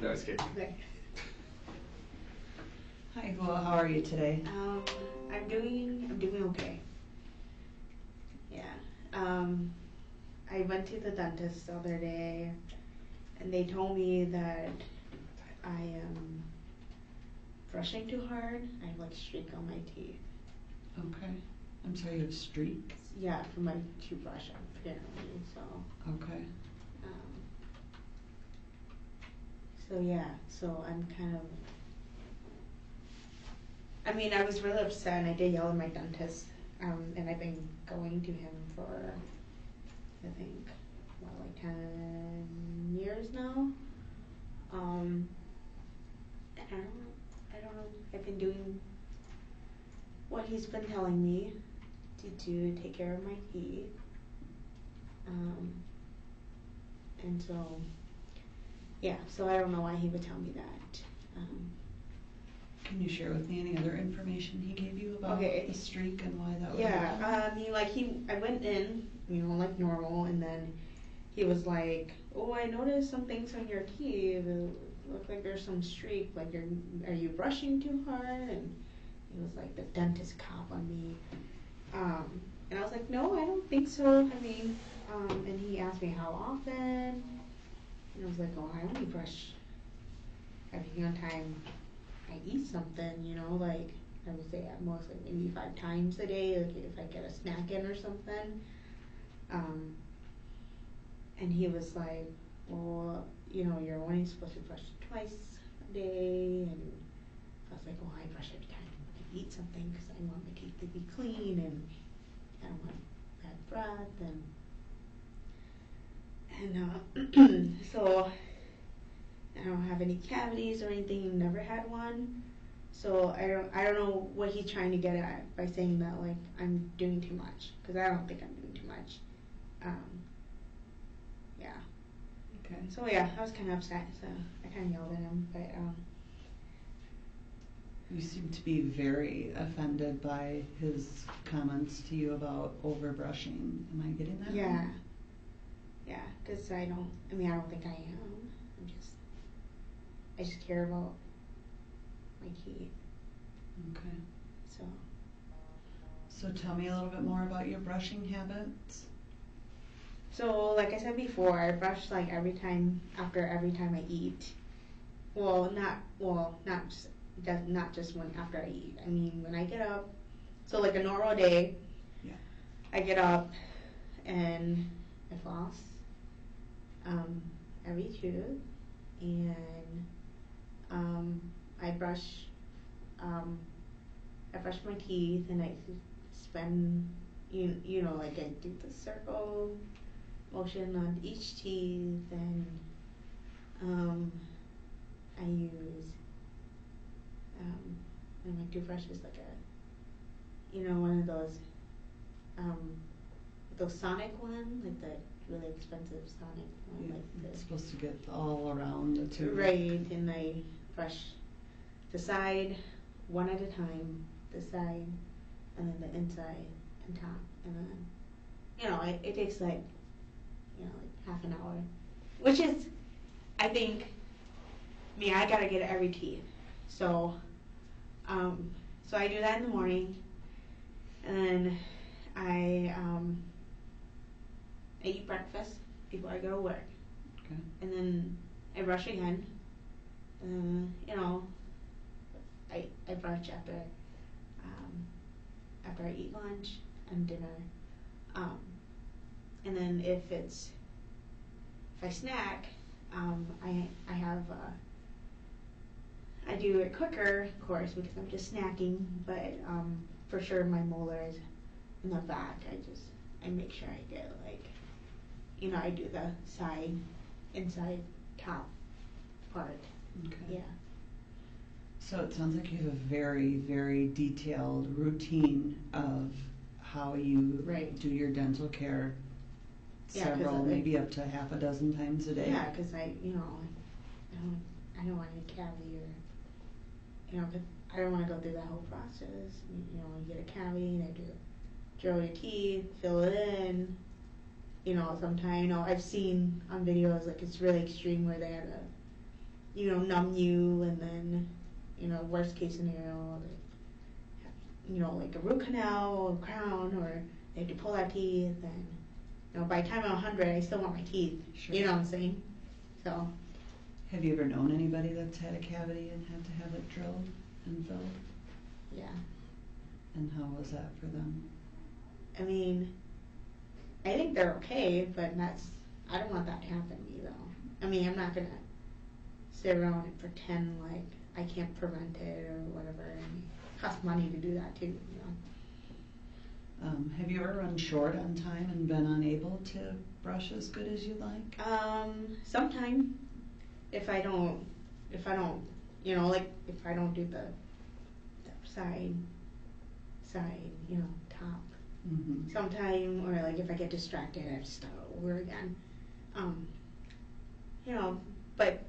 No, it's kidding. Okay. Hi, well, how are you today? I'm doing okay. Yeah. I went to the dentist the other day, and they told me that I am brushing too hard. I have like streak on my teeth. Okay. I'm sorry, you have streaks? Yeah, from my toothbrush apparently. So. Okay. So yeah. So I'm kind of. I mean, I was really upset, and I did yell at my dentist. And I've been going to him for, I think, like 10 years now. And I don't know. I've been doing what he's been telling me to do, take care of my teeth. And so, yeah. So I don't know why he would tell me that. Can you share with me any other information he gave you about the streak and why that would happen? Yeah, I went in, like normal, and then he was like, "Oh, I noticed some things on your teeth. It look like there's some streak. Like, are you brushing too hard?" And he was like the dentist cop on me. And I was like, "No, I don't think so. I mean," and he asked me how often, and I was like, "Oh, I only brush every time I eat something, like I would say at most like maybe 5 times a day, like if I get a snack in or something." And he was like, "Well, you're only supposed to brush twice a day." And I was like, "Well, I brush every time I eat something because I want my teeth to be clean and I don't want bad breath." And so I don't have any cavities or anything. Never had one. So I don't know what he's trying to get at by saying that like I'm doing too much, because I don't think I'm doing too much. Yeah. Okay. So yeah, I was kind of upset. So I kind of yelled at him, but You seem to be very offended by his comments to you about overbrushing. Am I getting that yeah, right? yeah. Because I don't think I am. I just care about my teeth. Okay. So. So tell me a little bit more about your brushing habits. So like I said before, I brush like every time I eat. Not just when after I eat. I mean when I get up. So like a normal day. Yeah. I get up and I floss every tooth, and I brush my teeth, and I spend like I do the circle motion on each teeth, and I use and my toothbrush is like one of those Sonic one, like the really expensive Sonic one. Yeah, like it's supposed to get all around the tooth. Right, and I brush the side one at a time, the side, and then the inside and top, and then it takes like half an hour, which is, I think, I gotta get every teeth, so I do that in the morning, and then I eat breakfast before I go to work. Okay. And then I brush again. I brush after I eat lunch and dinner. And then if I snack, I do it quicker, of course, because I'm just snacking. But for sure, my molars in the back, I make sure I get I do the inside, top part. Okay. Yeah. So it sounds like you have a very, very detailed routine of how you do your dental care. Yeah, maybe up to half a dozen times a day. Yeah, because I don't want any cavity but I don't want to go through that whole process. You get a cavity, and I do drill your teeth, fill it in. Sometimes I've seen on videos like it's really extreme where they have to numb you, and then, worst case scenario, like a root canal or crown, or they have to pull out teeth, and by the time I'm 100, I still want my teeth. Sure. You know what I'm saying? So. Have you ever known anybody that's had a cavity and had to have it drilled and filled? Yeah. And how was that for them? I mean, I think they're okay, but I don't want that to happen to me, though. I mean, I'm not gonna sit around and pretend like I can't prevent it or whatever, and it costs money to do that too, Have you ever run short on time and been unable to brush as good as you'd like? Sometime, if I don't, like if I don't do the side, top. Mm-hmm. Sometime, or like if I get distracted, I have to start over again. But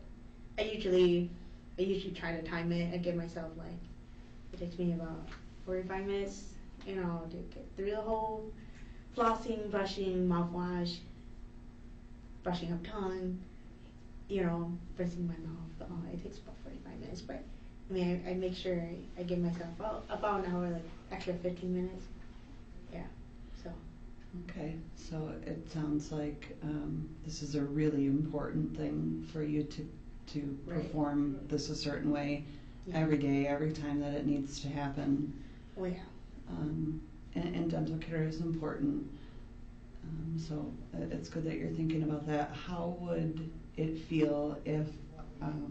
I usually try to time it and give myself like, it takes me about 45 minutes, to get through the whole flossing, brushing, mouthwash, brushing up tongue, rinsing my mouth. It takes about 45 minutes, but I mean, I make sure I give myself about an hour, like extra 15 minutes. Yeah, so. Okay, so it sounds like this is a really important thing for you to perform this a certain way every day, every time that it needs to happen. Oh yeah. And dental care is important. So it's good that you're thinking about that. How would it feel if,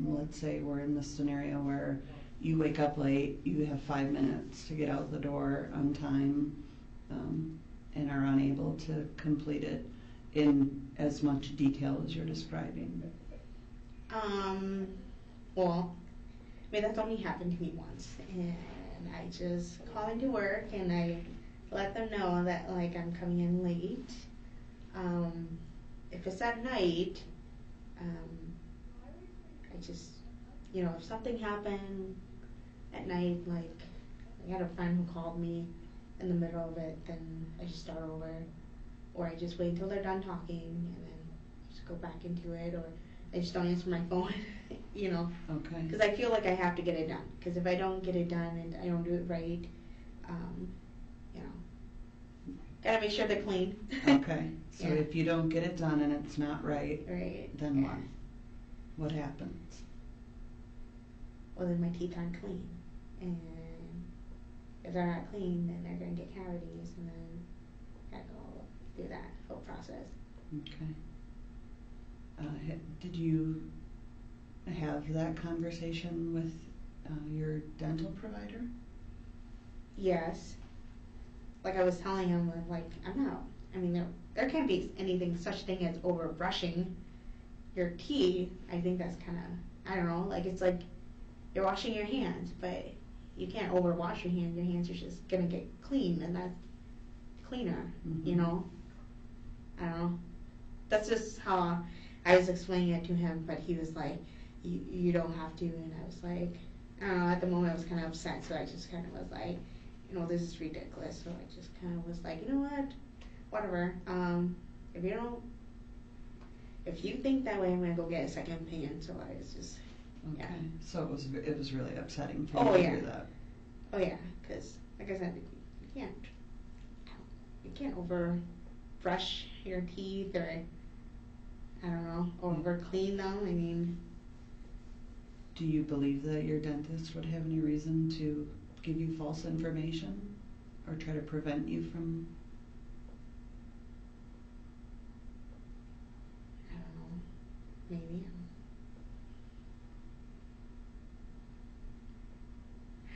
let's say we're in this scenario where you wake up late, you have 5 minutes to get out the door on time, and are unable to complete it in as much detail as you're describing? Well, I mean, that's only happened to me once, and I just call into work and I let them know that like I'm coming in late. If it's at night, I just, if something happened at night, like I had a friend who called me in the middle of it, then I just start over, or I just wait until they're done talking and then just go back into it, or I just don't answer my phone, Okay. because I feel like I have to get it done. Because if I don't get it done and I don't do it right, gotta make sure they're clean. Okay. So Yeah. if you don't get it done and it's not right, then yeah. what? What happens? Well, then my teeth aren't clean, and if they're not clean, then they're gonna get cavities, and then gotta go through that whole process. Okay. Did you have that conversation with your dental provider? Yes. Like I was telling him, like there can't be such thing as over brushing your teeth. I think that's kind of, I don't know, like it's like you're washing your hands, but you can't over wash your hands. Your hands are just gonna get clean, and that's cleaner, Mm-hmm. I don't know. That's just how I was explaining it to him, but he was like, you don't have to, and I was like, I don't know, at the moment I was kind of upset, so I just kind of was like, this is ridiculous, so I just kind of was like, you know what, whatever, if you think that way, I'm gonna go get a second opinion. So I was just, Okay. yeah. So it was really upsetting for you Oh to yeah. hear that. Oh yeah, because like I said, you can't over brush your teeth, or I don't know, over clean them. I mean, Do you believe that your dentist would have any reason to give you false information or try to prevent you from? I don't know, maybe.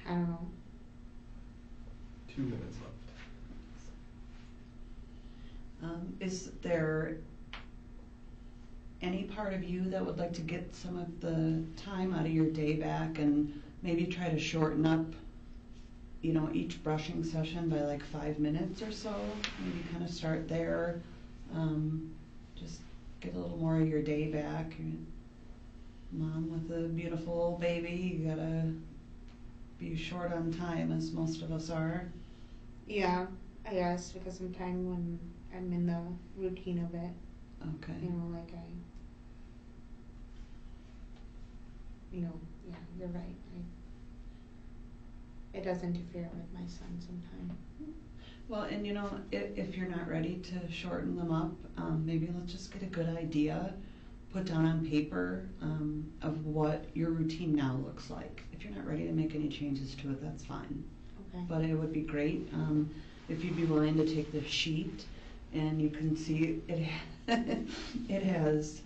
I don't know. 2 minutes left. Is there any part of you that would like to get some of the time out of your day back and maybe try to shorten up, each brushing session by like 5 minutes or so? Maybe kind of start there. Just get a little more of your day back. Mom with a beautiful old baby, you gotta be short on time, as most of us are. Yeah, I guess, because sometimes when I'm in the routine of it, Okay. like you know, yeah, you're right. It does interfere with my son sometimes. Well, and you know, if you're not ready to shorten them up, maybe let's just get a good idea, put down on paper, of what your routine now looks like. If you're not ready to make any changes to it, that's fine. Okay. But it would be great if you'd be willing to take the sheet and you can see it. It has,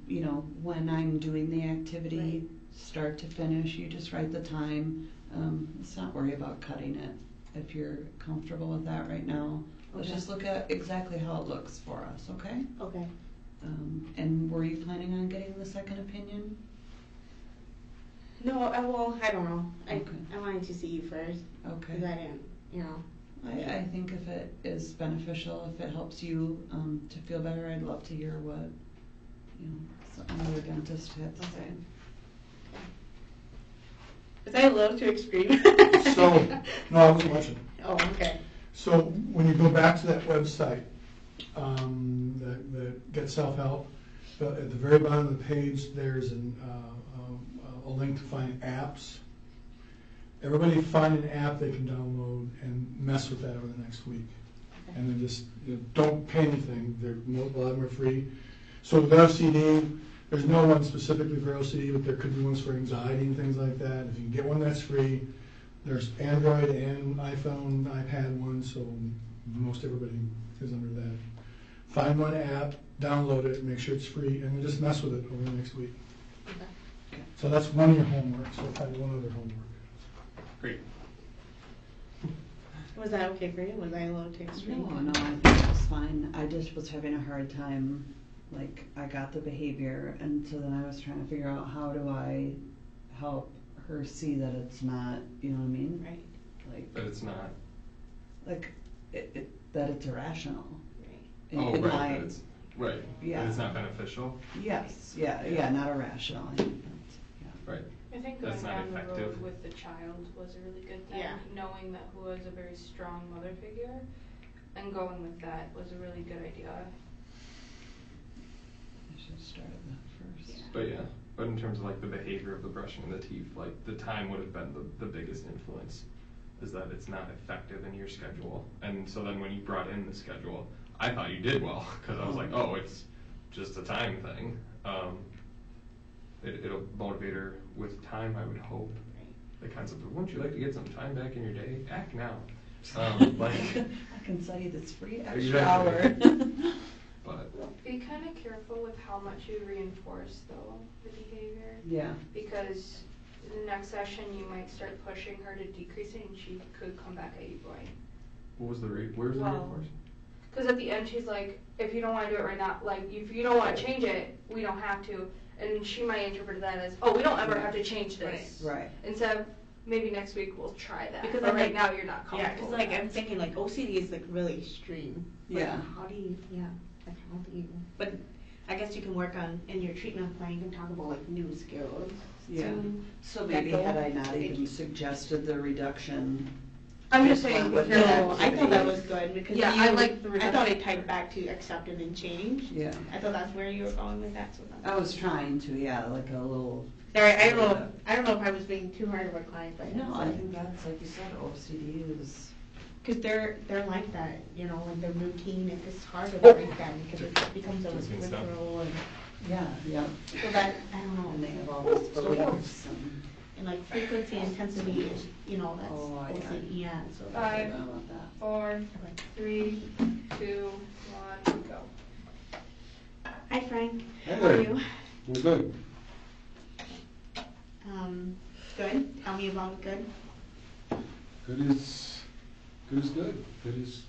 you know, when I'm doing the activity, Right. start to finish. You just write the time. Let's not worry about cutting it. If you're comfortable with that right now, let's Okay. just look at exactly how it looks for us. Okay. Okay. And were you planning on getting the second opinion? No, well, I don't know. Okay. I wanted to see you first. Okay. Because I didn't, you know. I think if it is beneficial, if it helps you to feel better, I'd love to hear what, you know, another dentist had to say. Okay. Was I a little too extreme? So, no, I wasn't watching. Oh, okay. So when you go back to that website, that Get Self-Help, at the very bottom of the page, there's a link to find apps. Everybody find an app they can download and mess with that over the next week. Okay. And then just don't pay anything. A lot of them are free. So with OCD, there's no one specifically for OCD, but there could be ones for anxiety and things like that. If you can get one that's free, there's Android and iPhone, iPad ones, so most everybody is under that. Find one app, download it, make sure it's free, and then just mess with it over the next week. Okay. So that's one of your homework, so find one other homework. Great. Was that okay for you? Was I a little too extreme? No, I think that's fine. I just was having a hard time. Like, I got the behavior, and so then I was trying to figure out how do I help her see that it's not, you know what I mean? Right. Like, But it's not. like that it's irrational. Right. Oh, In right. my- But it's, right. Yeah. But it's not beneficial. Yes, yeah, not irrational. I think that's, yeah. Right. I think That's going not down the effective. road with the child was a really good thing. Yeah. Knowing that who was a very strong mother figure and going with that was a really good idea. I should have started that first. Yeah. But yeah. But in terms of like the behavior of the brushing of the teeth, like the time would have been the biggest influence, is that it's not effective in your schedule. And so then when you brought in the schedule, I thought you did well, because I was like, oh, it's just a time thing. It'll motivate her with time, I would hope. The concept of, wouldn't you like to get some time back in your day? Act now. Like, I can tell you this free extra Exactly. hour. but Be kind of careful with how much you reinforce though the behavior, Yeah. because the next session you might start pushing her to decrease it and she could come back at you going. what was the rate? Where's the Well, reinforcement? Because at the end she's like, if you don't want to do it right now, like if you don't want to change it, we don't have to. And she might interpret that as, oh, we don't ever have to change this. Right. Instead of, maybe next week we'll try that. Because but I'm right like- now you're not comfortable. Yeah, because with like that. I'm thinking like OCD is like really extreme. Like, Yeah. how do you? Yeah. Like how do you? But I guess you can work on in your treatment plan. You can talk about like new skills. Yeah. to So get maybe going. had I not Thank even you. suggested the reduction. I'm just saying, With be the careful. No, I thought that was good because Yeah, you, I like the I thought it reduction tied part. back to accepted and change. Yeah. I thought that's where you were going with that. So that's I was trying to, yeah, like a little. Sorry, I don't know. I don't know if I was being too hard of a client, but No, I think that's, like you said, OCD is. because they're like that, you know, like the routine. It's hard to break them because it becomes a Just means that. ritual and Yeah. so that I don't know. And they have all these So, beliefs and like frequency, intensity, is, you know, that's Oh, yeah. OCD. Yeah. So I Five. forgot about that. 4, Okay. 3, 2, 1, go. Hi Frank. Hi How are there. you? I'm good. Good. Tell me about good. Good is good. Good is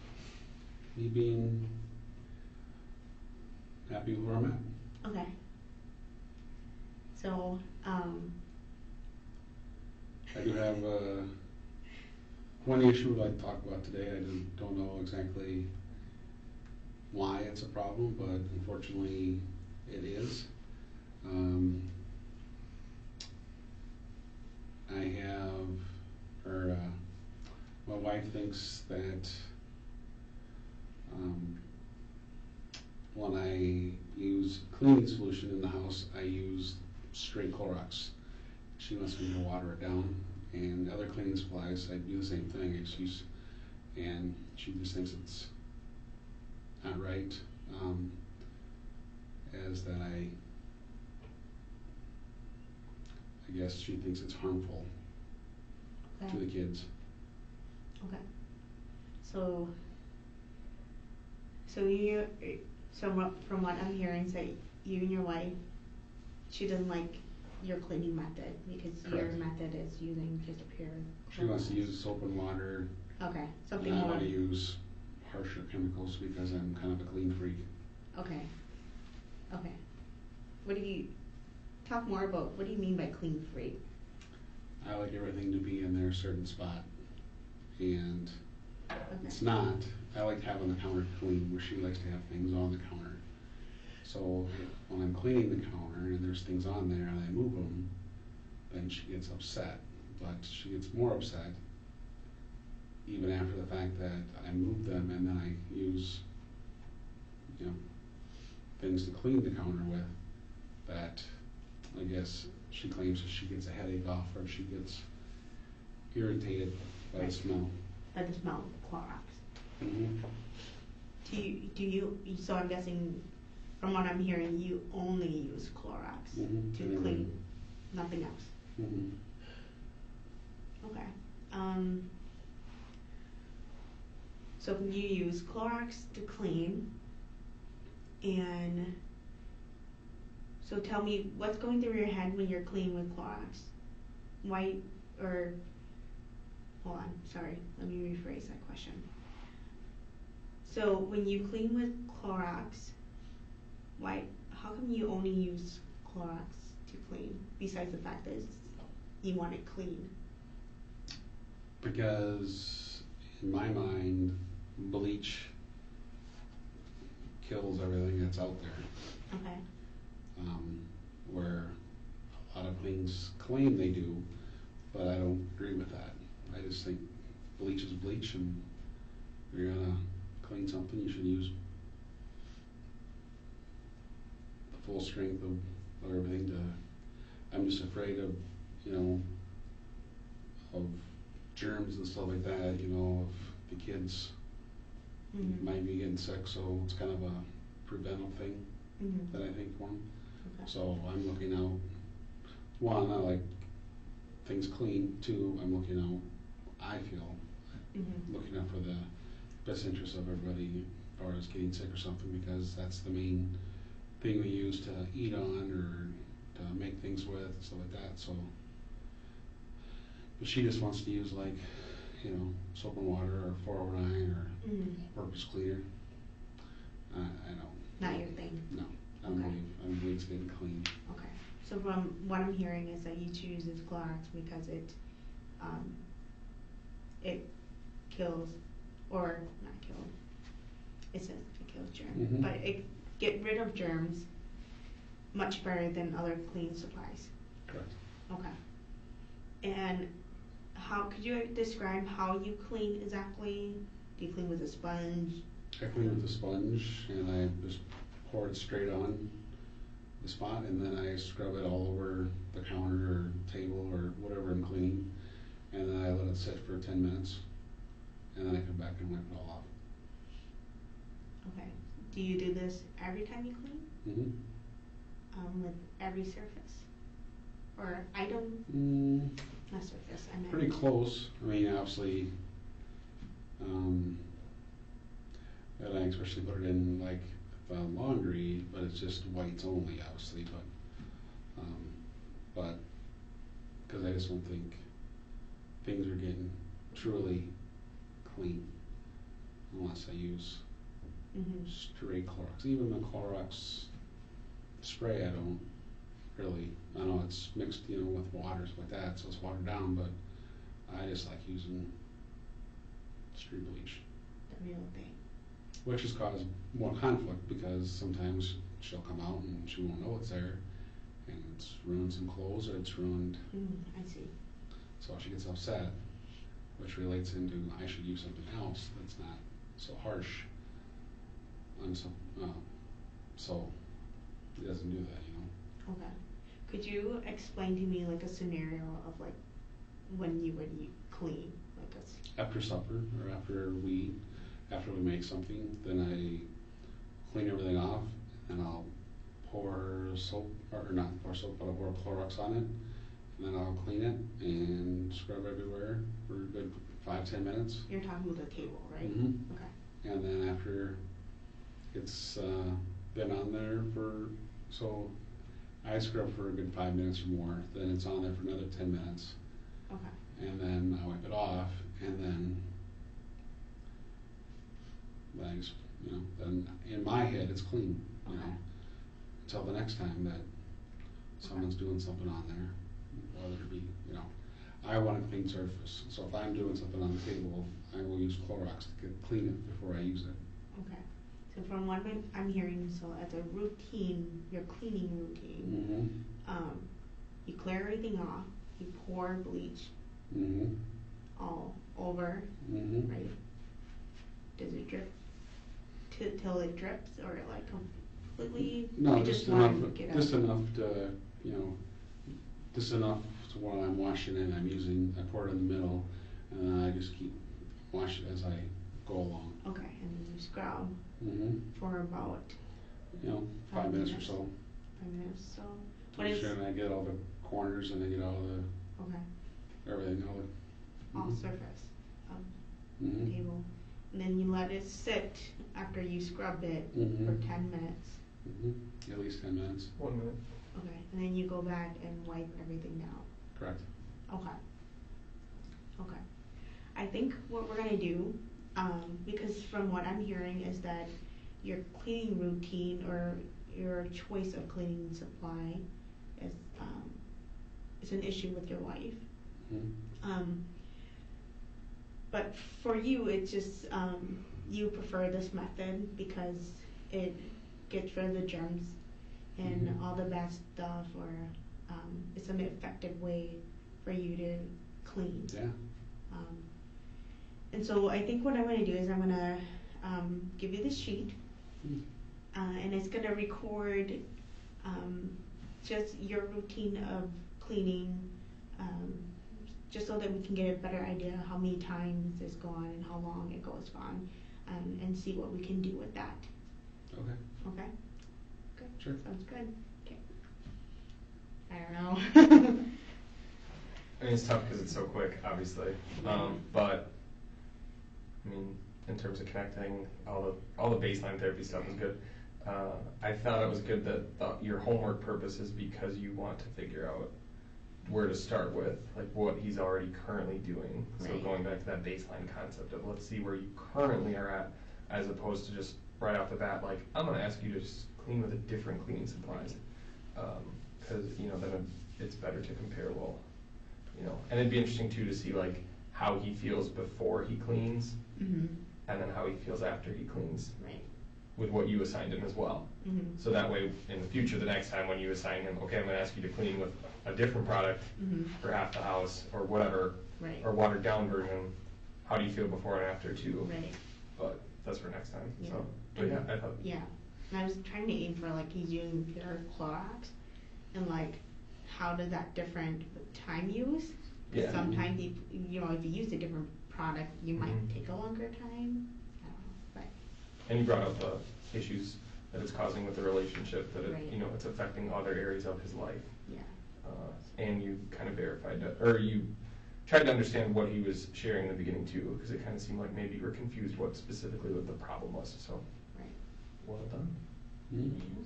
me being happy with where I'm at. Okay. So, I do have one issue I'd like to talk about today. I don't know exactly why it's a problem, but unfortunately it is. My wife thinks that when I use cleaning solution in the house, I use straight Clorox. she wants me to water it down. And other cleaning supplies, I do the same thing. And she just thinks it's not right. As that I guess she thinks it's harmful to Okay. the kids. Okay. So from what I'm hearing, so you and your wife, she doesn't like your cleaning method because your Correct. method is using just a pure. She wants to Clorox. use soap and water. Okay, something And I more. want to use harsher chemicals because I'm kind of a clean freak. Okay. Okay. Talk more about, what do you mean by clean free? I like everything to be in their certain spot. And Okay. it's not. I like having the counter clean where she likes to have things on the counter. So when I'm cleaning the counter and there's things on there and I move them, then she gets upset. But she gets more upset even after the fact that I move them and then I use, things to clean the counter with, that I guess she claims that she gets a headache off or she gets irritated by the smell. By the smell of Clorox. Mm-hmm. Do you, so I'm guessing, from what I'm hearing, you only use Clorox Mhm. to Mhm. clean, nothing else? Mm-hmm. Okay. So you use Clorox to clean, and so tell me, what's going through your head when you're cleaning with Clorox? Hold on, sorry, let me rephrase that question. So when you clean with Clorox, how come you only use Clorox to clean, besides the fact that you want it clean? Because in my mind, bleach kills everything that's out there. Okay. Where a lot of things claim they do, but I don't agree with that. I just think bleach is bleach, and if you're gonna clean something, you should use the full strength of everything I'm just afraid of, of germs and stuff like that, if the kids Mm-hmm. might be getting sick, so it's kind of a preventive thing Mm-hmm. that I think for them. Okay. So I'm looking out, one, I like things clean, two, I'm looking out, I feel, Mm-hmm. looking out for the best interest of everybody as far as getting sick or something, because that's the main thing we use to eat on or to make things with, stuff like that, so. But she just wants to use soap and water or 409 or Mm-hmm. purpose cleaner. I don't. Not your thing. No, I don't Okay. believe it's getting clean. Okay. So from what I'm hearing is that you choose this Clorox because it kills, or not kill, it says it kills germs, Mhm. but it get rid of germs much better than other cleaning supplies. Correct. Okay. And could you describe how you clean exactly? Do you clean with a sponge? I clean with a sponge and I just pour it straight on the spot, and then I scrub it all over the counter or table or whatever I'm cleaning, and then I let it sit for 10 minutes, and then I come back and wipe it all off. Okay. Do you do this every time you clean? Mm-hmm. With every surface? Or item? Not surface, I meant. Pretty close. I mean, obviously, and I especially put it in like the laundry, but it's just whites only, obviously, but because I just don't think things are getting truly clean unless I use Mm-hmm. straight Clorox. Even the Clorox spray, I don't really. I know it's mixed, with water, stuff like that, so it's watered down, but I just like using straight bleach, The real thing. which has caused more conflict because sometimes she'll come out and she won't know it's there, and it's ruined some clothes or it's ruined, I see. so she gets upset, which relates into I should use something else that's not so harsh. So it doesn't do that, Okay. Could you explain to me like a scenario of like when you would clean, like a After supper or after we make something, then I clean everything off and I'll pour soap, or not pour soap, but I'll pour Clorox on it. And then I'll clean it and scrub everywhere for a good 5-10 minutes. You're talking about the table, right? Mhm. Okay. And then after it's been on there so I scrub for a good 5 minutes or more, then it's on there for another 10 minutes. Okay. And then I wipe it off, and then I just, then in my head, it's clean, Okay. until the next time that someone's doing something on there, whether it be, I want a clean surface. So if I'm doing something on the table, I will use Clorox to clean it before I use it. Okay. So from what I'm hearing, so as a routine, your cleaning routine, Mm-hmm. You clear everything off, you pour bleach Mm-hmm. all over, Mm-hmm. right? Does it drip till it drips, or like completely? No, you just want enough, to get just out? enough to, just enough to while I'm washing it, I pour it in the middle, and I just keep washing it as I go along. Okay, and then you scrub Mm-hmm. for about 5 minutes or so. 5 minutes. So To what make is sure I get all the corners and I get all the, okay? everything, All surface of the Mm-hmm. table, and then you let it sit after you scrub it Mhm. for 10 minutes. Mm-hmm. At least 10 minutes. 1 minute. Okay, and then you go back and wipe everything down. Correct. Okay. Okay. I think what we're gonna do, because from what I'm hearing is that your cleaning routine or your choice of cleaning supply is an issue with your wife. Mm-hmm. But for you, it's just you prefer this method because it gets rid of the germs and Mhm. all the bad stuff, or it's an effective way for you to clean. Yeah. And so I think what I'm going to do is I'm going to give you this sheet, and it's going to record just your routine of cleaning, just so that we can get a better idea how many times it's gone and how long it goes on, and see what we can do with that. Okay. Okay? Good. Sure. Sounds good. Okay. I don't know. I mean, it's tough because it's so quick, obviously. But I mean, in terms of connecting, all the baseline therapy stuff is good. I thought it was good that your homework purpose is because you want to figure out where to start with, like what he's already currently doing. So Right. going back to that baseline concept of let's see where you currently are at, as opposed to just right off the bat, like I'm going to ask you to just clean with a different cleaning supplies, because then it's better to compare. Well, and it'd be interesting too to see like how he feels before he cleans, Mhm. and then how he feels after he cleans, Right. with what you assigned him as well. Mhm. So that way, in the future, the next time when you assign him, okay, I'm going to ask you to clean with a different product Mhm. for half the house or whatever, Right. or watered down version. How do you feel before and after too? Right. But that's for next time. Yeah. So, but yeah, I thought. Yeah. And I was trying to aim for like he's using pure Clorox, and like how does that different with time use? 'Cause Yeah. sometimes if you use a different product, you might Mhm. take a longer time. I don't know, but And you brought up the issues that it's causing with the relationship, that it, Right. it's affecting other areas of his life. yeah. And you kind of verified that, or you tried to understand what he was sharing in the beginning too, because it kind of seemed like maybe you were confused what specifically what the problem was. So, Right. well done. Mm-hmm.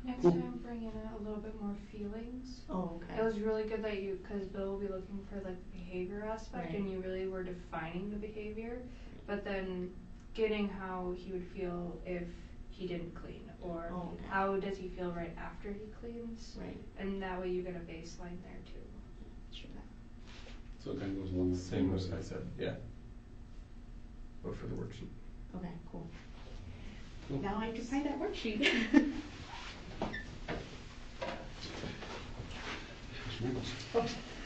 Next Cool. time, bring in a little bit more feelings. Oh, okay. It was really good that because Bill will be looking for like the behavior aspect, Right. and you really were defining the behavior, but then getting how he would feel if he didn't clean, or Oh, okay. how does he feel right after he cleans, Right. and that way you get a baseline there too. Sure. So it kind of goes along with Same as I said, yeah. But for the worksheet. Okay. Cool. Cool. Now I have to find that worksheet.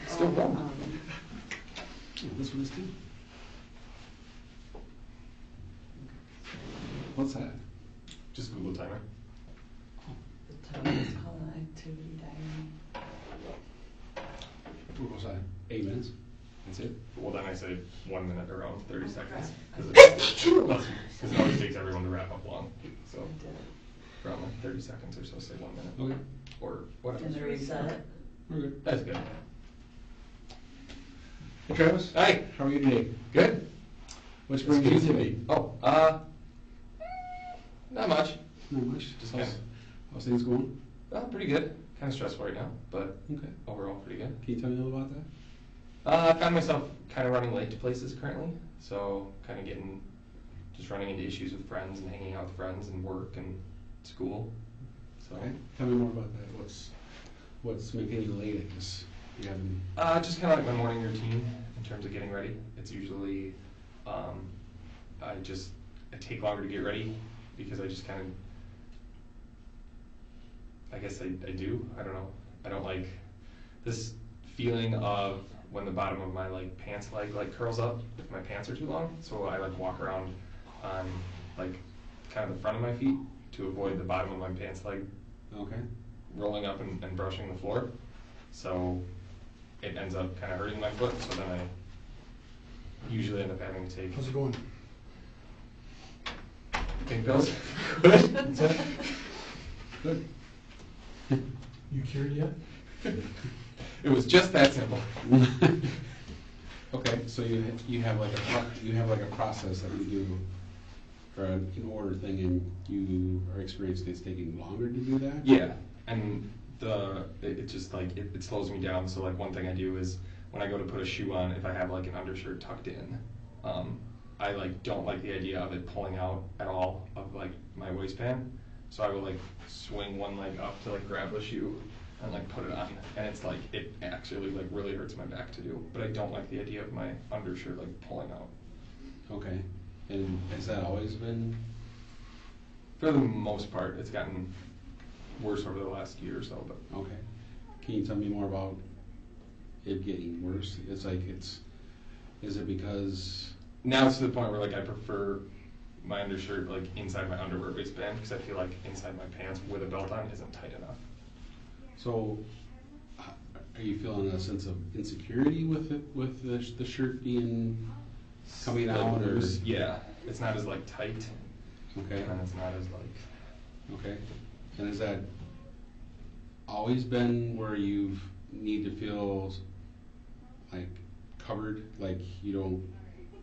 Still done. This one is too. What's that? Just Google timer. It's called an activity diary. What was that, 8 minutes? That's it? Well, then I say 1 minute around 30 seconds. Because it always takes everyone to wrap up long. So around like 30 seconds or so, say 1 minute. Okay. Or whatever. And then reset it. We're good. That's good. Hey Travis. Hi. How are you today? Good. What's bringing you today? Oh, not much. Not much. Just How's things going? Pretty good. Kind of stressful right now, but Okay. overall pretty good. Can you tell me a little about that? I found myself kind of running late to places currently, so kind of just running into issues with friends and hanging out with friends and work and school. So, Okay. Tell me more about that. What's making you late, I guess? You haven't... just kind of like my morning routine in terms of getting ready. It's usually, I take longer to get ready because I just kind of, I guess I do. I don't know. I don't like this feeling of when the bottom of my like pants leg like curls up if my pants are too long. So I like walk around on like kind of the front of my feet to avoid the bottom of my pants leg Okay. rolling up and brushing the floor. So it ends up kind of hurting my foot. So then I usually end up having to take How's it going? pink pills. Good. Good. You cured yet? It was just that simple. Okay, so you have like a process that you do for an in-order thing, and you are experienced it's taking longer to do that? Yeah, and it just like it slows me down. So like one thing I do is when I go to put a shoe on, if I have like an undershirt tucked in, I like don't like the idea of it pulling out at all of like my waistband. So I will like swing one leg up to like grab the shoe and like put it on, and it's like it actually like really hurts my back to do. But I don't like the idea of my undershirt like pulling out. Okay, and has that always been? For the most part, it's gotten worse over the last year or so. But Okay, can you tell me more about it getting worse? Is it because? now it's to the point where like I prefer my undershirt like inside my underwear waistband because I feel like inside my pants with a belt on isn't tight enough. So, are you feeling a sense of insecurity with it, with the shirt coming Like out, or? loose, yeah, it's not as like tight, Okay. and it's not as like. Okay. And has that always been where you need to feel like covered, like you don't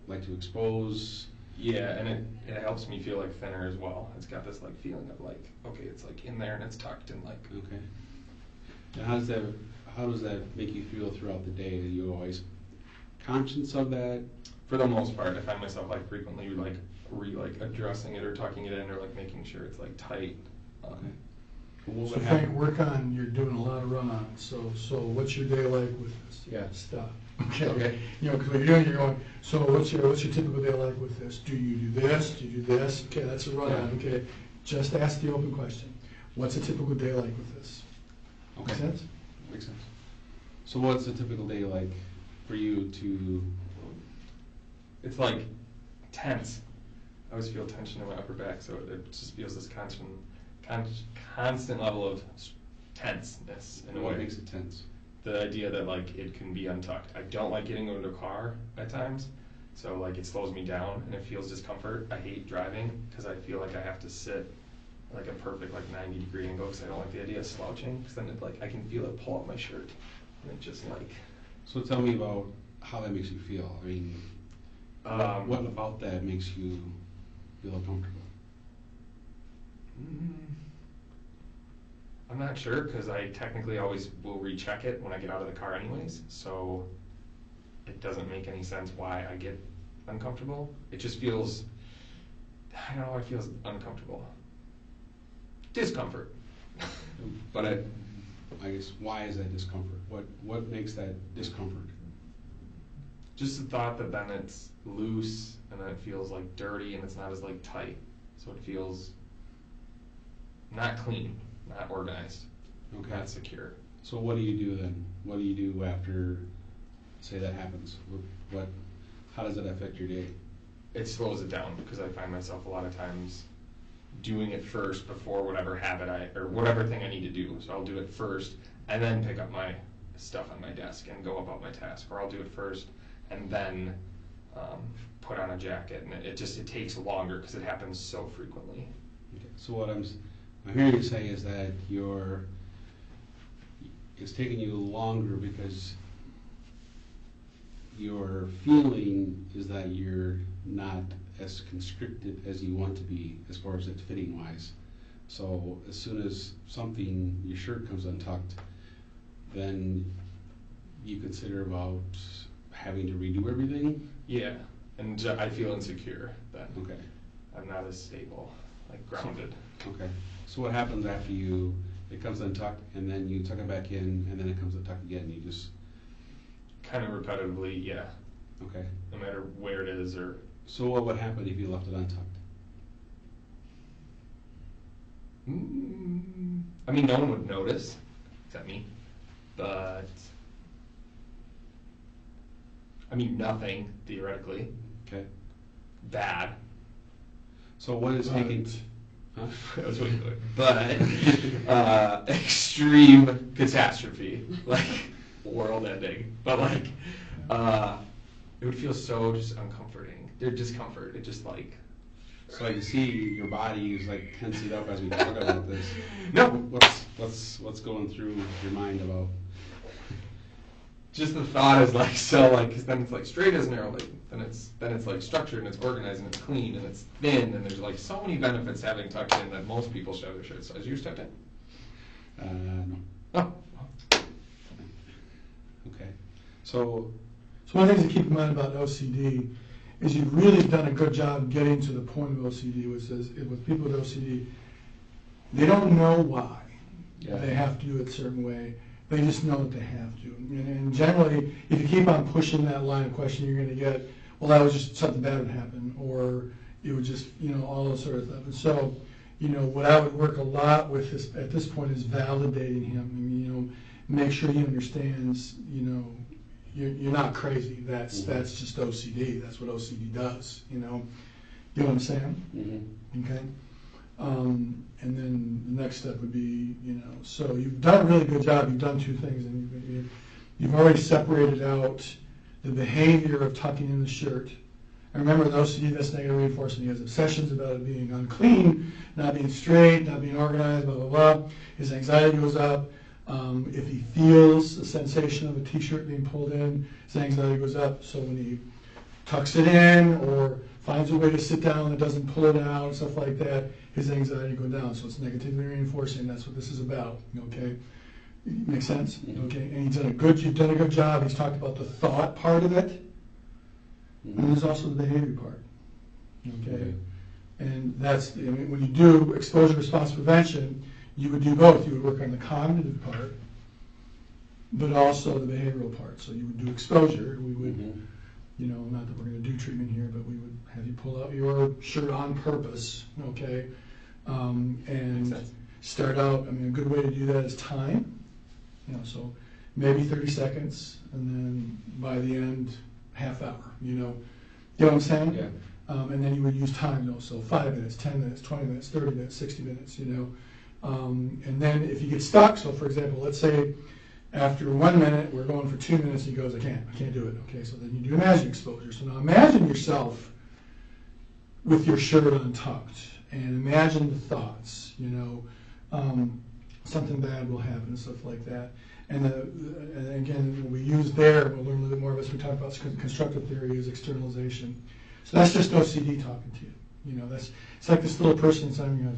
like to expose? Yeah, and it helps me feel like thinner as well. It's got this like feeling of like, okay, it's like in there and it's tucked and like. Okay. And how does that make you feel throughout the day? Are you always conscious of that? For the most part, I find myself like frequently like addressing it or tucking it in or like making sure it's like tight. Okay. What So would Frank, happen? work on, you're doing a lot of run-ons, so what's your day like with this? Yeah. Stop. Okay. You know, because what you're doing, you're going, so what's your typical day like with this? Do you do this? Do you do this? Okay, that's a run-on, Yeah. okay. Just ask the open question. What's a typical day like with this? Okay. Make sense? Makes sense. So what's a typical day like for you to? It's like tense. I always feel tension in my upper back, so it just feels this constant level of tenseness in a What way. makes it tense? The idea that like it can be untucked. I don't like getting into a car at times, so like it slows me down and it feels discomfort. I hate driving because I feel like I have to sit like a perfect like 90-degree angle because I don't like the idea of slouching because then it, like I can feel it pull up my shirt and it just like. So tell me about how that makes you feel. I mean, what about that makes you feel uncomfortable? I'm not sure because I technically always will recheck it when I get out of the car anyways, so it doesn't make any sense why I get uncomfortable. It just feels, I don't know, it feels uncomfortable. Discomfort. But I guess why is that discomfort? What makes that discomfort? just the thought that then it's loose and then it feels like dirty and it's not as like tight, so it feels not clean, not organized, Okay. not secure. So what do you do then? What do you do after, say that happens? How does it affect your day? It slows it down because I find myself a lot of times doing it first before whatever or whatever thing I need to do. So I'll do it first and then pick up my stuff on my desk and go about my task, or I'll do it first and then put on a jacket, and it takes longer because it happens so frequently. Okay. So what I'm hearing you say is that it's taking you longer because your feeling is that you're not as constricted as you want to be as far as it fitting wise. So as soon as your shirt comes untucked, then you consider about having to redo everything? Yeah, and I feel insecure then. Okay. I'm not as stable, like grounded. Okay. So what happens after it comes untucked and then you tuck it back in and then it comes untucked again? You just... Kind of repetitively, yeah. Okay. No matter where it is or... So what would happen if you left it untucked? I mean, no one would notice, except me. But, I mean, nothing, theoretically. Okay. Bad. So what is taking... Huh? That was really good. But, extreme catastrophe. Like, world ending. But, like, it would feel so just uncomforting. There's discomfort. It just, like... So I can see your body is like tensing up as we talk about this. No. What's going through your mind about? Just the thought is like so like, cause then it's like straight as an arrow, like then it's like structured and it's organized and it's clean and it's thin and there's like so many benefits having tucked in that most people should have their shirts. So is yours tucked in? No. Oh. Okay. So one of the things to keep in mind about OCD is you've really done a good job getting to the point of OCD, which is with people with OCD, they don't know why they have to do it a certain way. They just know that they have to. And generally, if you keep on pushing that line of questioning, you're going to get, well, that was just something bad would happen, or it would just, all those sort of stuff. And so, what I would work a lot with at this point is validating him. I mean, make sure he understands, you're not crazy. That's just OCD. That's what OCD does. You know what I'm saying? Mm-hmm. Okay. And then the next step would be, so you've done a really good job. You've done two things, and you've already separated out the behavior of tucking in the shirt. And remember, the OCD, that's negative reinforcement. He has obsessions about it being unclean, not being straight, not being organized, blah, blah, blah. His anxiety goes up. If he feels the sensation of a t-shirt being pulled in, his anxiety goes up. So when he tucks it in or finds a way to sit down that doesn't pull it out and stuff like that, his anxiety goes down. So it's negatively reinforcing. That's what this is about. Okay, makes sense. Okay, and you've done a good job. He's talked about the thought part of it, and there's also the behavior part. Okay, and that's when you do exposure response prevention, you would do both. You would work on the cognitive part, but also the behavioral part. So you would do exposure. We would, not that we're going to do treatment here, but we would have you pull out your shirt on purpose, okay? And start out, a good way to do that is time. So maybe 30 seconds, and then by the end, half hour, You know what I'm saying? Yeah. And then you would use time, so 5 minutes, 10 minutes, 20 minutes, 30 minutes, 60 minutes, And then if you get stuck, so for example, let's say after 1 minute, we're going for 2 minutes, he goes, I can't do it. Okay, so then you do imagine exposure. So now imagine yourself with your shirt untucked, and imagine the thoughts, something bad will happen and stuff like that. And again, what we use there, we'll learn a little bit more of as we talk about constructive theory, is externalization. So that's just OCD talking to you. It's like this little person inside me goes,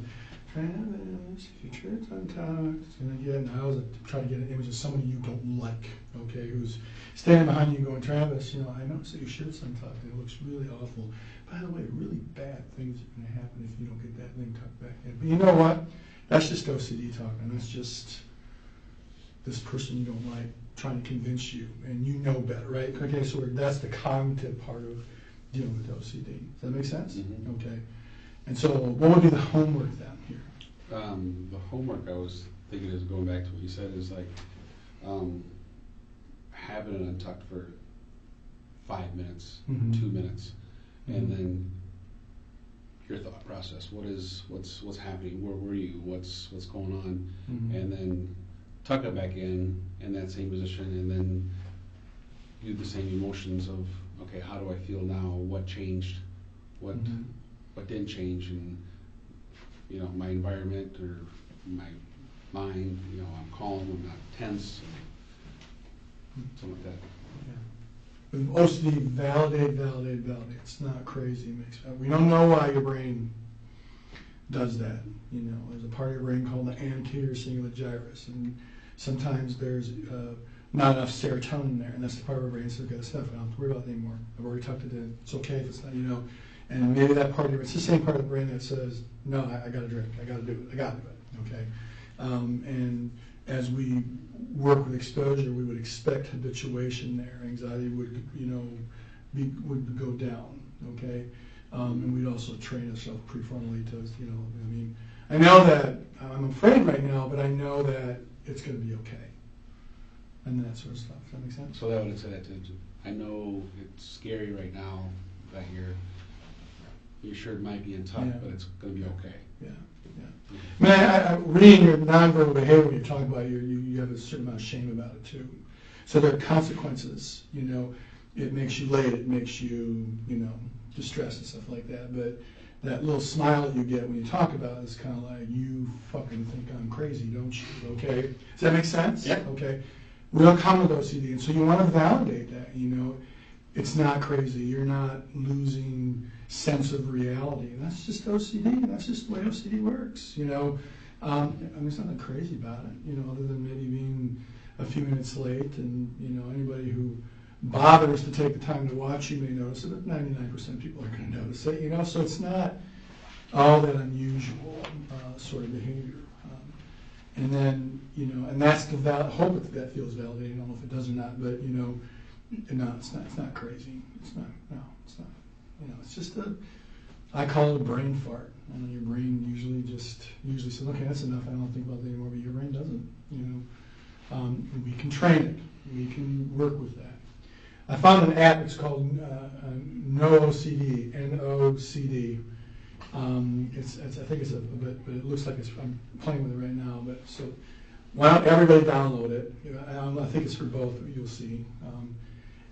Travis, if your shirt's untucked, it's going to get, and I always try to get an image of somebody you don't like, okay, who's standing behind you going, Travis, I noticed that your shirt's untucked, and it looks really awful. By the way, really bad things are going to happen if you don't get that thing tucked back in. But you know what? That's just OCD talking. That's just this person you don't like trying to convince you, and you know better, right? Okay, so that's the cognitive part of dealing with OCD. Does that make sense? Mm-hmm. Okay. And so what would be the homework then here? The homework I was thinking is going back to what you said is like having it untucked for 5 minutes, Mhm. 2 minutes, and then your thought process. What's happening? Where were you? What's going on? Mhm. And then tuck it back in that same position, and then do the same emotions of, okay, how do I feel now? What changed? What Mhm. what didn't change? And you know, my environment or my mind. You know, I'm calm. I'm not tense. Something like that. With OCD, validate. It's not crazy. We don't know why your brain does that. You know, there's a part of your brain called the anterior cingulate gyrus, and sometimes there's not enough serotonin there, and that's the part of our brain that says, okay, that's enough, I don't have to worry about it anymore. I've already tucked it in. It's okay if it's not, you know. And maybe that part of your, it's the same part of the brain that says, no, I got to drink, I got to do it, okay? And as we work with exposure, we would expect habituation there. Anxiety would, you know, would go down, okay? And we'd also train ourselves prefrontally to, you know, I mean, I know that I'm afraid right now, but I know that it's going to be okay. And that sort of stuff. Does that make sense? So that would say that I know it's scary right now that you're sure it might be in tough, Yeah. but it's going to be okay. Yeah. I mean, I reading your nonverbal behavior, when you're talking about you have a certain amount of shame about it too. So there are consequences. You know, it makes you late, it makes you, you know, distressed and stuff like that. But that little smile that you get when you talk about it is kind of like, you fucking think I'm crazy, don't you? Okay. Does that make sense? Yeah. Okay. We all come with OCD, and so you want to validate that. You know, it's not crazy. You're not losing sense of reality. And that's just OCD. That's just the way OCD works. You know, I mean, there's nothing crazy about it. You know, other than maybe being a few minutes late, and you know, anybody who bothers to take the time to watch you may notice it, but 99% of people are going to notice it. You know, so it's not all that unusual sort of behavior. And then, you know, and that's the hope that feels validating. I don't know if it does or not, but you know, no, it's not crazy. It's not. You know, it's just I call it a brain fart. And your brain usually says, okay, that's enough. I don't think about it anymore. But your brain doesn't. You know, we can train it. We can work with that. I found an app. It's called No OCD. NOCD. I think it's a bit, but it looks like I'm playing with it right now. But so, why don't everybody download it? I think it's for both. You'll see,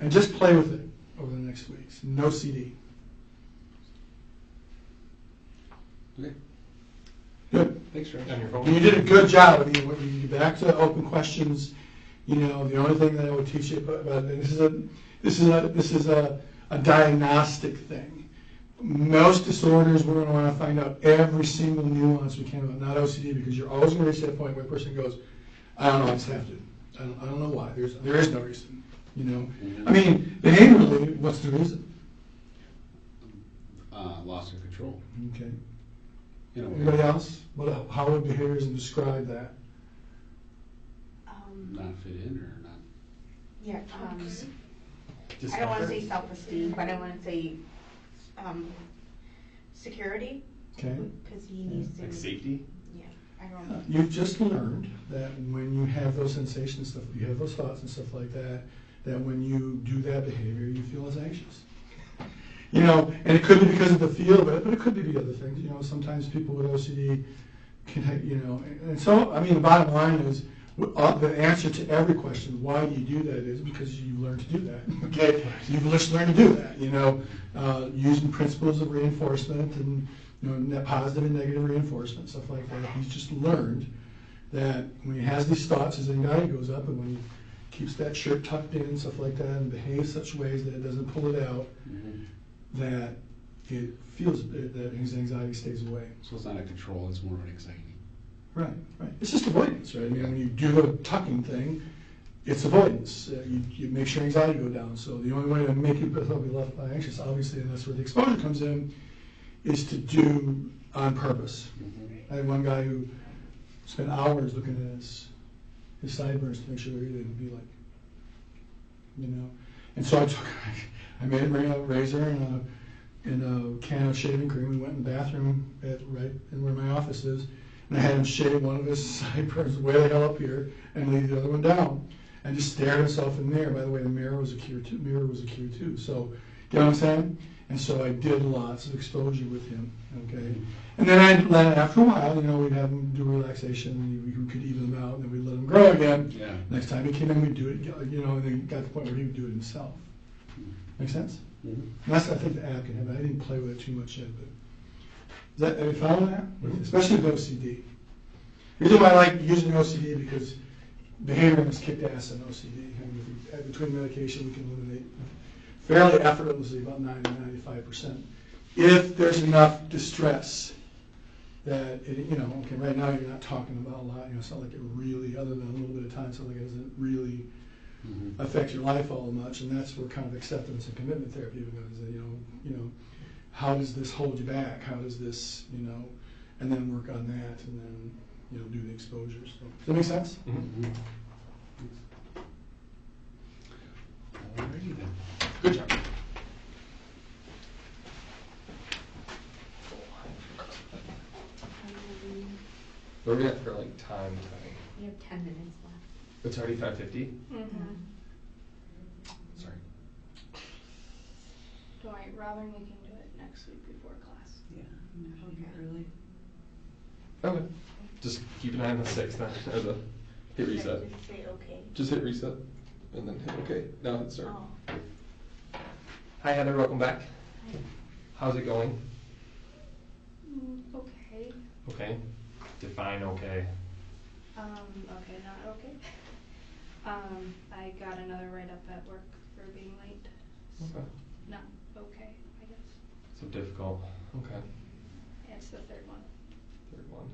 and just play with it over the next weeks. No CD. Okay. Good. Thanks, Josh. On your phone? You did a good job. I mean, when you get back to open questions, you know, the only thing that I would teach you about, and this is a diagnostic thing. Most disorders, we're going to want to find out every single nuance we can about not OCD, because you're always going to reach that point where a person goes, I don't know, I just have to. I don't know why. There is no reason. You know, I mean, behaviorally, what's the reason? Loss of control. Okay. You know, Anybody else? How would behaviorism describe that? not fit in or not. Yeah, Just I don't want to say self-esteem, but I want to say security, Okay. because he needs to. like safety? Yeah, I don't know. You've just learned that when you have those sensations, stuff, you have those thoughts and stuff like that, that when you do that behavior, you feel less anxious. You know, and it could be because of the feel of it, but it could be the other things. You know, sometimes people with OCD can, you know, and so, I mean, the bottom line is, the answer to every question, why do you do that, is because you've learned to do that, okay? You've just learned to do that, you know, using principles of reinforcement and, you know, positive and negative reinforcement, stuff like that. He's just learned that when he has these thoughts, his anxiety goes up, and when he keeps that shirt tucked in and stuff like that and behaves such ways that it doesn't pull it out, that it feels that his anxiety stays away. So it's not a control, it's more of an anxiety. Right. It's just avoidance, right? I mean, when you do the tucking thing, it's avoidance. You make sure anxiety go down. So the only way to make yourself be less anxious, obviously, and that's where the exposure comes in, is to do on purpose. I had one guy who spent hours looking at his sideburns to make sure he didn't be like, you know. And so I made him bring a razor and a can of shaving cream. We went in the bathroom right in where my office is, and I had him shave one of his sideburns way the hell up here and leave the other one down, and just stare at himself in the mirror. By the way, the mirror was a cure too. So, you know what I'm saying? And so I did lots of exposure with him, okay? And then after a while, we'd have him do relaxation, and we could even him out, and then we'd let him grow again. Yeah. Next time he came in, we'd do it, and then got to the point where he would do it himself. Make sense? Mhm. And that's, I think, the app can have. I didn't play with it too much yet, but are you following that? Especially with OCD. The reason why I like using OCD because behavior has kicked ass in OCD. And between medication, we can eliminate fairly effortlessly about 90-95%. If there's enough distress that, okay, right now you're not talking about a lot, it's not like it really, other than a little bit of time, it's not like it doesn't really affect your life all that much, and that's where kind of acceptance and commitment therapy is, how does this hold you back? How does this, and then work on that, and then, do the exposures. So, does that make sense? Mhm. Alrighty then. Good job. Where are we at for like time? We have 10 minutes left. It's already 5:50. Mm-hmm. Sorry. Don't worry, Robin, we can do it next week before class. Yeah, I'll get early. Okay. Just keep an eye on the 6th then, or the hit reset. Just say okay. Just hit reset, and then hit OK. Now hit start. Oh. Hi Heather, welcome back. How's it going? Okay. Okay. Define okay. Okay, not okay. I got another write-up at work for being late. Okay. Not okay, I guess. So difficult. Okay. It's the third one. Third one.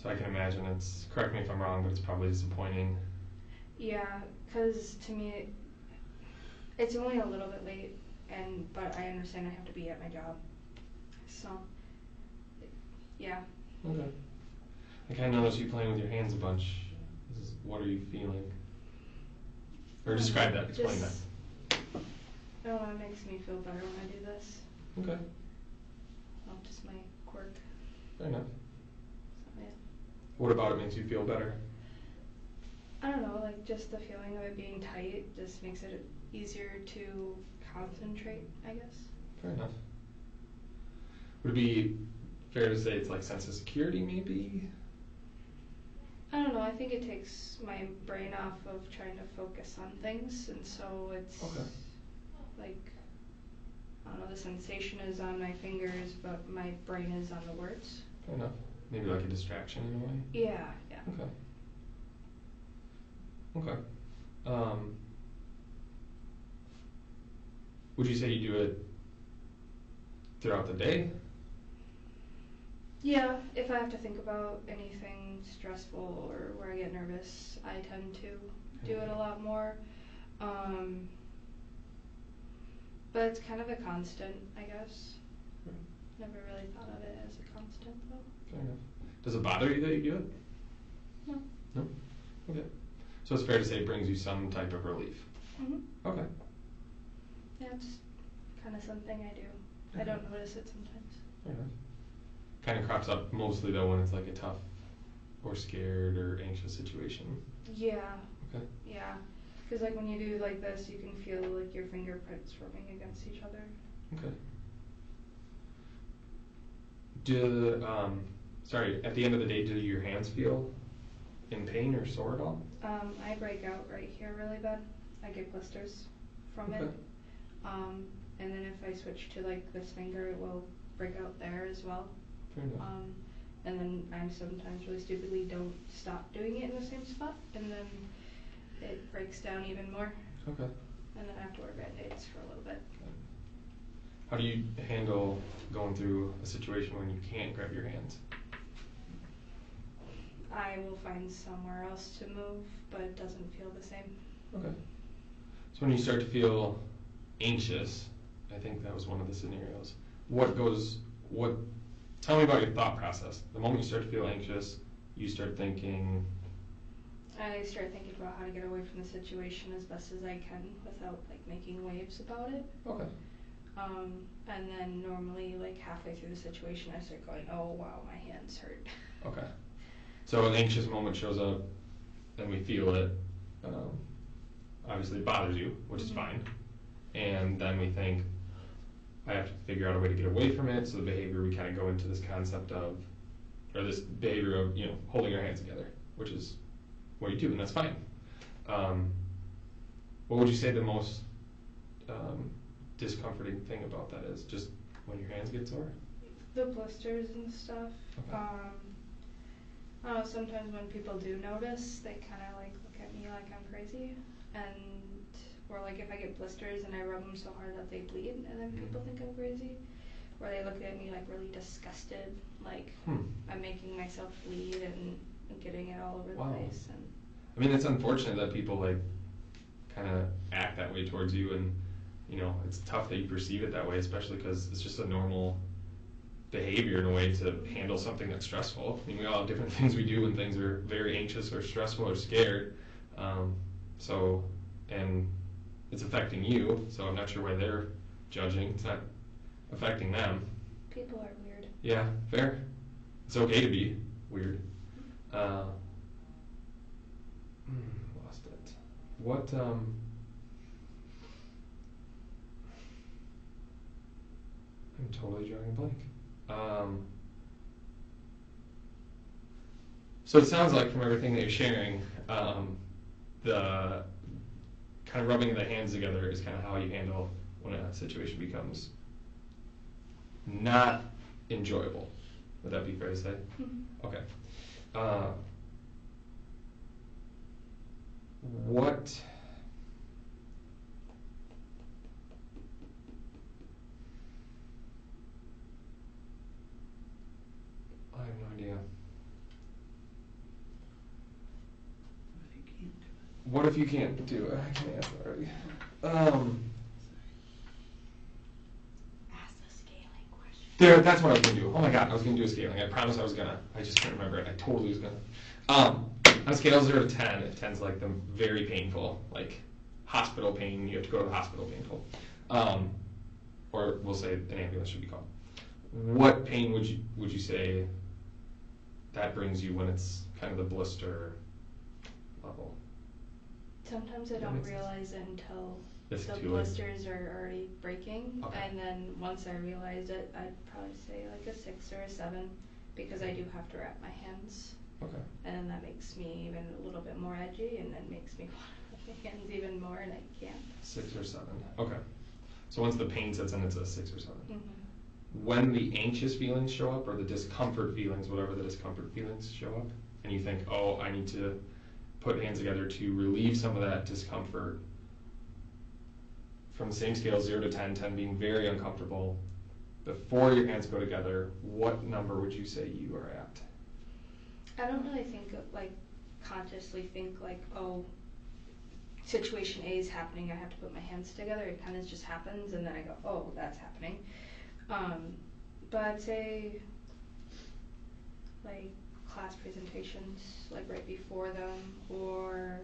So I can imagine it's, correct me if I'm wrong, but it's probably disappointing. Yeah, because to me, it's only a little bit late, but I understand I have to be at my job. So, yeah. Okay. I kind of noticed you playing with your hands a bunch. What are you feeling? Or describe that, explain that. Oh, it makes me feel better when I do this. Okay. Well, just my quirk. Fair enough. So, yeah. What about it makes you feel better? I don't know, like just the feeling of it being tight just makes it easier to concentrate, I guess. Fair enough. Would it be fair to say it's like sense of security maybe? I don't know, I think it takes my brain off of trying to focus on things, and so it's Okay. like, I don't know, the sensation is on my fingers, but my brain is on the words. Fair enough. Maybe like a distraction in a way? Yeah, yeah. Okay. Okay. Would you say you do it throughout the day? Yeah, if I have to think about anything stressful or where I get nervous, I tend to do it a lot more. But it's kind of a constant, I guess. Never really thought of it as a constant, though. Fair enough. Does it bother you that you do it? No. No? Okay. So it's fair to say it brings you some type of relief. Mhm. Okay. Yeah, it's kind of something I do. I don't notice it sometimes. Fair enough. Kind of crops up mostly though when it's like a tough or scared or anxious situation. Yeah. Okay. Yeah. Because like when you do like this, you can feel like your fingerprints rubbing against each other. Okay. At the end of the day, do your hands feel in pain or sore at all? I break out right here really bad. I get blisters from Okay. it. And then if I switch to like this finger, it will break out there as well. Fair enough. And then I sometimes really stupidly don't stop doing it in the same spot, and then it breaks down even more. Okay. And then I have to wear Band-Aids for a little bit. How do you handle going through a situation when you can't grab your hands? I will find somewhere else to move, but it doesn't feel the same. Okay. So when you start to feel anxious, I think that was one of the scenarios. Tell me about your thought process. The moment you start to feel anxious, you start thinking. I start thinking about how to get away from the situation as best as I can without like making waves about it. Okay. And then normally like halfway through the situation, I start going, oh wow, my hands hurt. Okay. So an anxious moment shows up, and we feel it. Obviously it bothers you, which is fine. And then we think, I have to figure out a way to get away from it. So the behavior, we kind of go into this concept of, or this behavior of, holding your hands together, which is what you do, and that's fine. What would you say the most discomforting thing about that is? Just when your hands get sore? The blisters and stuff. Okay. I don't know, sometimes when people do notice, they kind of like look at me like I'm crazy, or like if I get blisters and I rub them so hard that they bleed, and then people think I'm crazy, or they look at me like really disgusted, like I'm making myself bleed and getting it all over the place. And I mean, it's unfortunate that people like kind of act that way towards you, and it's tough that you perceive it that way, especially because it's just a normal behavior in a way to handle something that's stressful. I mean, we all have different things we do when things are very anxious or stressful or scared. And it's affecting you, so I'm not sure why they're judging. It's not affecting them. people are weird. Yeah, fair. It's okay to be weird. Lost it. What, I'm totally drawing a blank. So it sounds like from everything that you're sharing, the kind of rubbing the hands together is kind of how you handle when a situation becomes not enjoyable. Would that be fair to say? Mm-hmm. Okay. What I have no idea. What if you can't do it? I can't answer already. Ask the scaling question. There, that's what I was gonna do. Oh my god, I was gonna do a scaling. I promise I was gonna. I just couldn't remember it. I totally was gonna. On a scale of 0 to 10, if 10's like the very painful, like hospital pain, you have to go to the hospital painful. Or we'll say an ambulance should be called. What pain would you say that brings you when it's kind of the blister level? Sometimes I don't realize it until It's the too late. blisters are already breaking, Okay. and then once I realize it, I'd probably say like a 6 or a 7, because I do have to wrap my hands, Okay. and then that makes me even a little bit more edgy, and then makes me want to wrap my hands even more, and I can't. 6 or 7. Okay. So once the pain sets in, it's a 6 or 7. Mm-hmm. When the anxious feelings show up, or the discomfort feelings, whatever the discomfort feelings show up, and you think, oh, I need to put hands together to relieve some of that discomfort, from the same scale, 0 to 10, 10 being very uncomfortable, before your hands go together, what number would you say you are at? I don't really think of, like, consciously think like, oh, situation A is happening, I have to put my hands together. It kind of just happens, and then I go, oh, that's happening. But I'd say, like, class presentations, like right before them, or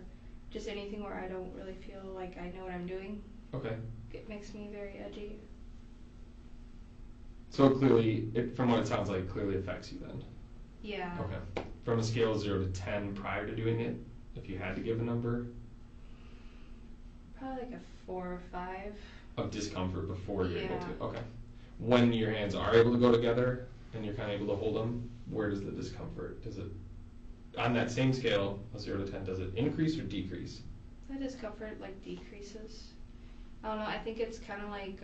just anything where I don't really feel like I know what I'm doing. Okay. It makes me very edgy. So it clearly, from what it sounds like, it clearly affects you then. Yeah. Okay. From a scale of 0 to 10 prior to doing it, if you had to give a number? Probably like a 4 or 5. Of discomfort before you're able Yeah. to. Okay. When your hands are able to go together and you're kind of able to hold them, where does the discomfort? Does it, on that same scale of 0 to 10, does it increase or decrease? The discomfort like decreases. I don't know. I think it's kind of like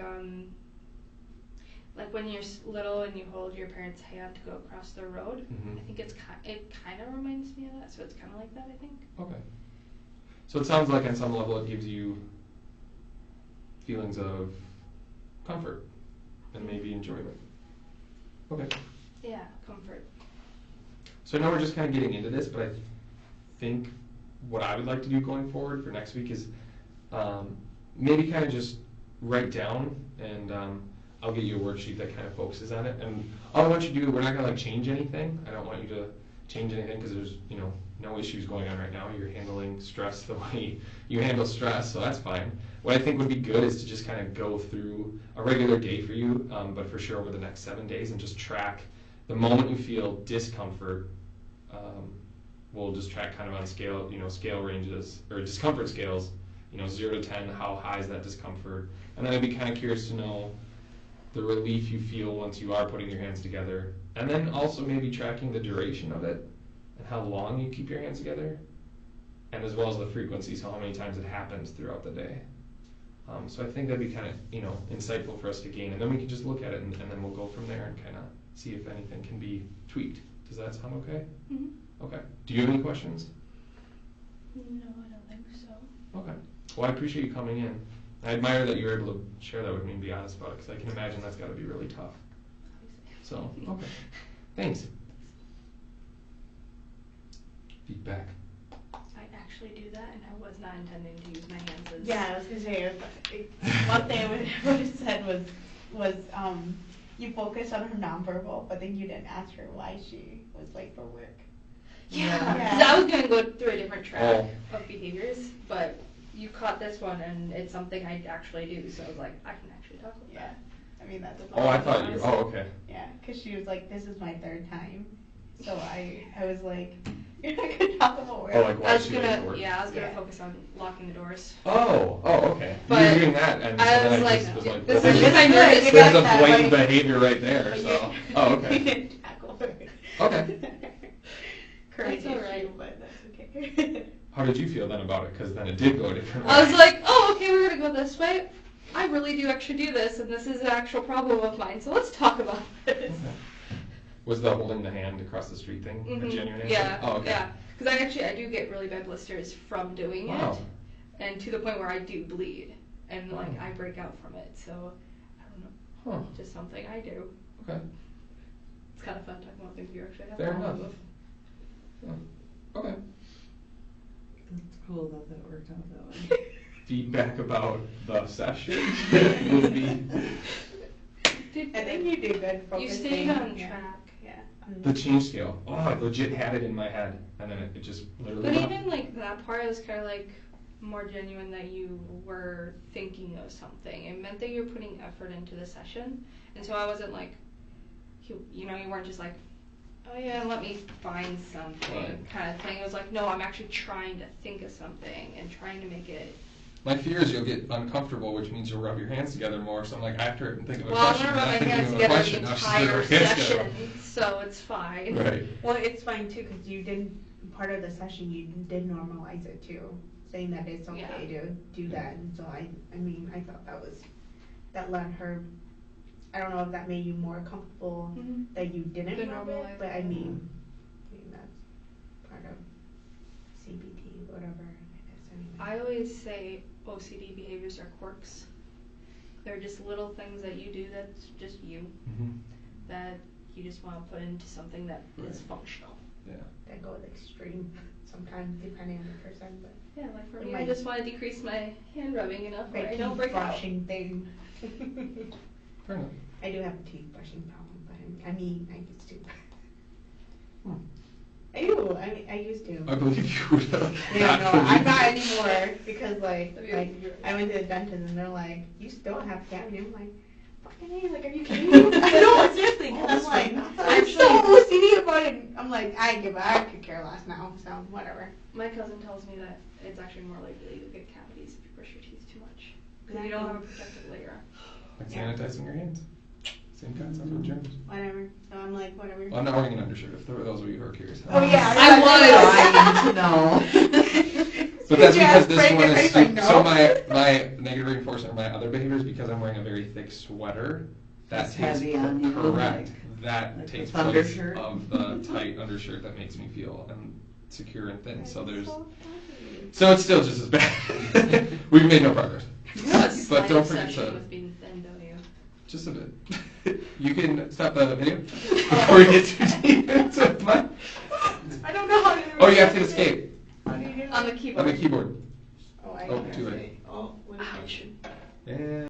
when you're little and you hold your parent's hand to go across the road. Mm-hmm. I think it kind of reminds me of that. So it's kind of like that, I think. Okay. So it sounds like on some level it gives you feelings of comfort and maybe enjoyment. Okay. Yeah, comfort. So I know we're just kind of getting into this, but I think what I would like to do going forward for next week is maybe kind of just write down, and I'll get you a worksheet that kind of focuses on it. And all I want you to do, we're not going to like change anything. I don't want you to change anything because there's no issues going on right now. You're handling stress the way you handle stress, so that's fine. What I think would be good is to just kind of go through a regular day for you, but for sure over the next 7 days, and just track the moment you feel discomfort. We'll just track kind of on scale, scale ranges or discomfort scales, 0 to 10, how high is that discomfort? And then I'd be kind of curious to know the relief you feel once you are putting your hands together, and then also maybe tracking the duration of it and how long you keep your hands together, and as well as the frequency, so how many times it happens throughout the day. So I think that'd be kind of, insightful for us to gain, and then we can just look at it, and then we'll go from there and kind of see if anything can be tweaked. Does that sound okay? Mm-hmm. Okay. Do you have any questions? No, I don't think so. Okay. Well, I appreciate you coming in. I admire that you were able to share that with me and be honest about it, because I can imagine that's got to be really tough. So, okay. Thanks. Feedback. I actually do that, and I was not intending to use my hands as... Yeah, I was gonna say, one thing I would have said was you focused on her nonverbal, but then you didn't ask her why she was late for work. Yeah, Yeah. because I was going to go through a different track Oh. of behaviors, but you caught this one, and it's something I actually do, so I was like, I can actually talk about Yeah, that. I mean, that's. Oh, I thought you. Oh, okay. Yeah, because she was like, this is my third time. So I was like, you're not going to talk about work. Oh, like why I was she late for gonna, work? yeah, I was gonna Yeah. focus on locking the doors. Oh, okay. But you were doing that, and so I then was I like, just was like, this well, is there's my good. nervous. You there's got a that, blatant like- behavior right there, But so. you- Oh, you okay. didn't tackle her. Okay. Current That's all right. issue, but that's okay. How did you feel then about it? Because then it did go a different way. I was like, oh, okay, we're gonna go this way. I really do actually do this, and this is an actual problem of mine, so let's talk about this. Okay. Was the holding the hand across the street thing a genuine answer? Yeah, Oh, okay. yeah. Because I do get really bad blisters from doing Wow. it, and to the point where I do bleed, and like Oh. I break out from it. So I don't know, Huh. just something I do. Okay. It's kind of fun talking about things you actually have Fair problems enough. with. Yeah. Okay. That's cool that worked out that way. Feedback about the session would be I think you did good You focusing. stayed on Yeah. track. Yeah. the change scale. Oh, I legit had it in my head, and then it just literally. But left. even like that part was kind of like more genuine that you were thinking of something. It meant that you were putting effort into the session, and so I wasn't like, you weren't just like, oh yeah, let me find something Right. kind of thing. It was like, no, I'm actually trying to think of something and trying to make it. My fear is you'll get uncomfortable, which means you'll rub your hands together more. So I'm like, after it and think of a Well, I'm question. gonna rub my and then hands think of a together question. the Now she's gonna entire rub her hands session, together. so it's fine. Right. Well, it's fine too, because you did, part of the session, you did normalize it too, saying that it's okay to do that, and so I mean, I thought that let her, I don't know if that made you more comfortable Mhm. that you didn't To rub normalize it, but it. I mean that's part of CBT, whatever, I guess, anyway. I always say OCD behaviors are quirks. They're just little things that you do that's just you, Mhm. that you just want to put into something that is Right. functional. Yeah. That goes extreme sometimes, depending on the person, but Yeah, like for It me, I might- just want to decrease my hand rubbing enough where my I don't teeth break out. brushing thing. Fair enough. I do have a teeth brushing problem, but I mean, I used to. Hmm. I do. I used to. I believe you would. Yeah, no, believe I'm not you. anymore because like Have you- I went to the dentist and they're like, you still have cavity. I'm like, fucking A, like, are you kidding me? I know, seriously, because I'm like, I'm so OCD about it. I'm like, I could care less now, so whatever. My cousin tells me that it's actually more likely you'll get cavities if you brush your teeth too much. Because you don't have a protective layer. Like Yeah. sanitizing your hands. Same concept with germs. Whatever. So I'm like, whatever. Well, I'm not wearing an undershirt. If there were those of you who are curious. Oh yeah, I wanted Ryan to know. But that's Did you because ask this Frank one and is he's like, so no? my negative reinforcement, my other behaviors, because I'm wearing a very thick sweater. That It's takes heavy on you, correct. like That the takes thunder place shirt. of the tight undershirt that makes me feel secure and thin. So there's So funny. so it's still just as bad. We've made no progress. You have a But don't slight forget obsession to with being thin, don't you? just a bit. You can stop the video before we get too deep into my. I don't know how to do Oh, you have to hit escape How do you do On the that? keyboard. on the keyboard. Oh, I Oh, can't too see late. it. Oh, what is it? Ouch. Yeah.